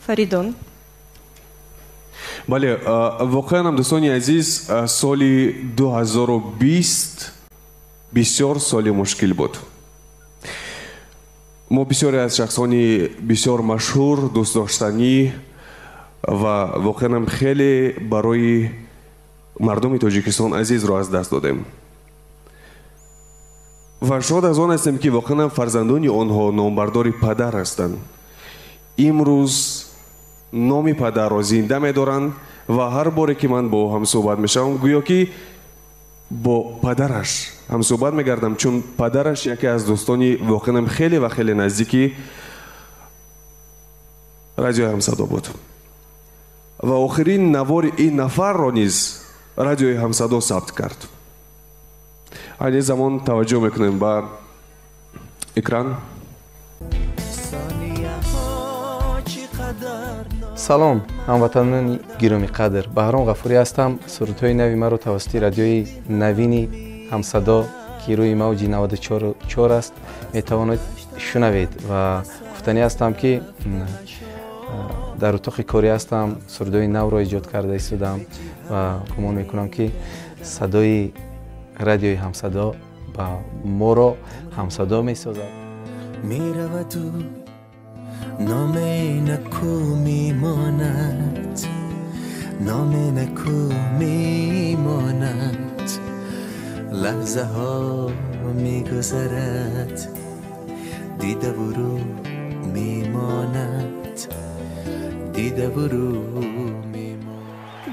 Фаридон. بله واقعا هم دوستان عزیز سال 2020 بسیار سال مشکل بود. ما بسیاری از شخصانی بسیار مشهور دوست داشتنی و واقعا هم خیلی برای مردم تاجیکستان عزیز را از دست دادیم و شاد از آن هستیم که واقعا هم فرزندان آنها نامبردار پدر هستند. امروز نام پدر را زنده می دارند و هر باری که من با هم صحبت می شوم گویا که با پدرش هم صحبت می گردم، چون پدرش یکی از دوستانی واقعا هم خیلی و خیلی نزدیکی رادیو همصدا بود و آخرین نوار این نفر را نیز رادیو همصدا ثبت کرد. این زمان توجه میکنیم به اکران. салом ҳамватанони гироми қадр, баҳром ғафурӣ ҳастам. сурудҳои нави маро тавассути радиои навини ҳамсадо ки рӯи мавҷи 94 аст метавонед шунавед ва гуфтанӣ ҳастам ки дар утоқи корӣ ҳастам, сурудҳои навро эҷод карда истодам ва гумон мекунам ки садои радиои ҳамсадо ба моро ҳамсадо месозад. میرود و نام نکو میماند، نام نکو میماند، لحظه ها میگذرد، دیده و رو میماند، دیده و رو میماند.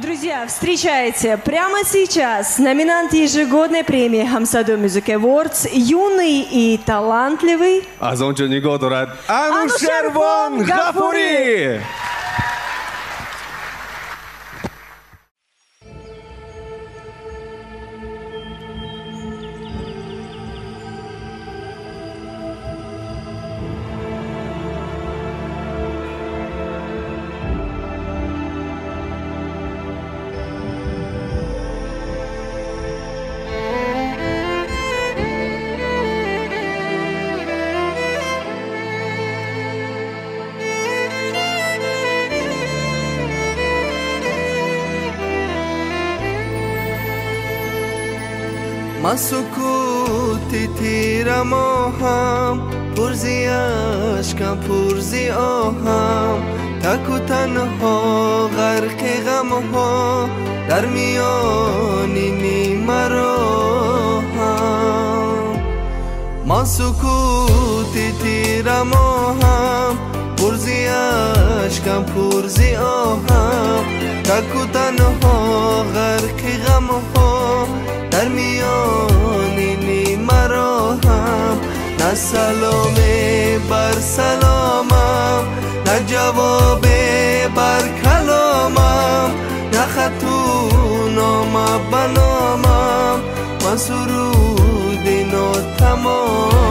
Друзья, встречайте прямо сейчас номинант ежегодной премии Hamsado Music Awards, юный и талантливый از آنجا نگاه دارد انوشروان غفوری. ما سکوتی تیرم آهم، پرزی عشقم پرزی آهم، تک و تنها غرق غم ها در میانی نیم راهم. ما سکوتی تیرم آهم، پرزی عشقم پرزی آهم، تک و تنها غرق غم ها در میانی نیم راهم. نه سلام بر سلامم، نه جواب بر کلامم، نه خط و نامه بنامم، من سرود ناتمامم.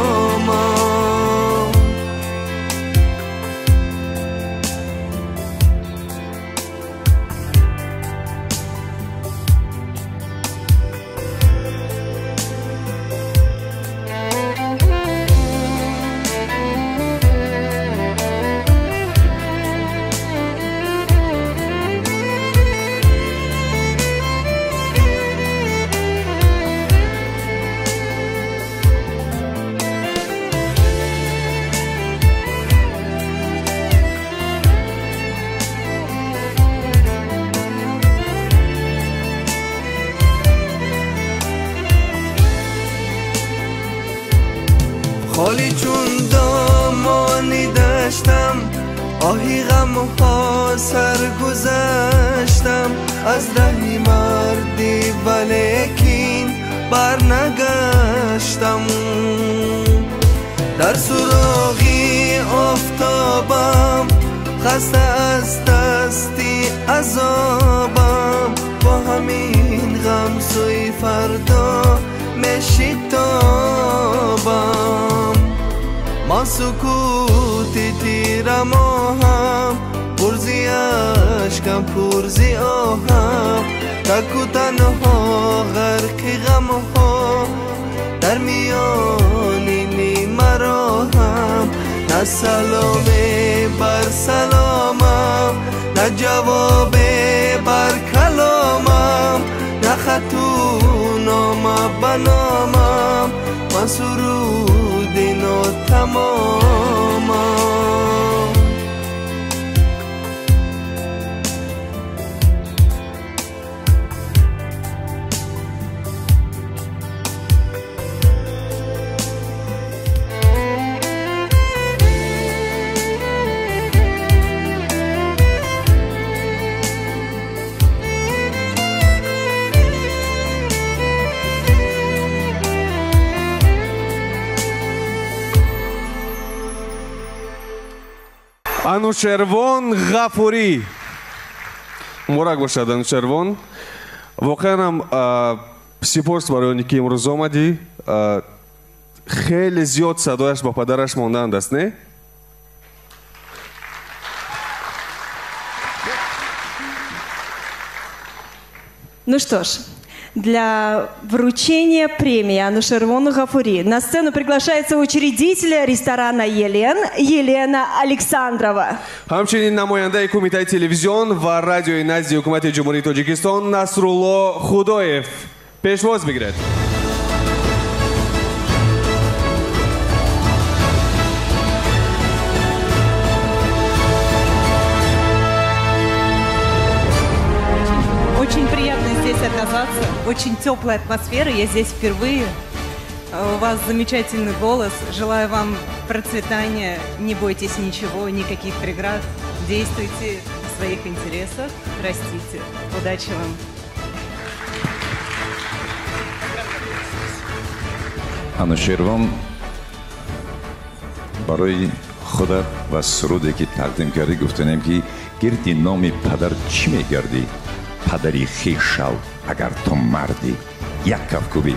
خالی چون دامانی داشتم، آهی غم ها سرگذشتم، از رهی مردی ولیکن برنگشتم. در سراغی آفتابم، خسته از دستی عذابم، با همین غم سوی فردا میشتابم. ما سکوتی تیرم آهم، پرزی عشقم پرزی آهم، تک و تنها غرق غم ها در میانی نیم راهم. نه سلام بر سلامم، نه جواب بر کلامم، نه خطو نامه بنامم، من سرود نو تمامم. анушервон ғафури. муборак бошад анушервон. воқеан ҳам сипос барои оне ки имрӯз омадӣ. хеле зиёд садояш ба падараш мондаанд аст, не? Ну что ж, для вручения премии Анушервону Ғафури на сцену приглашается учредитель ресторана «Елен» Елена Александрова. ҳамчунин намояндаи кумитаи телевизион ва радиои назди ҳукумати ҷумҳурии Тоҷикистон Насрулло Худоев пешвоз бигирад. Очень приятно здесь оказаться, очень теплая атмосфера, я здесь впервые. У вас замечательный голос, желаю вам процветания, не бойтесь ничего, никаких преград, действуйте в своих интересах, растите. Удачи вам! анушервон барои худа ва суруде ки тақдим кардӣ гуфтанем ки гирди номи падар чӣ мегардӣ? падари хишав агар ту мардӣ. як каф кӯбӣ.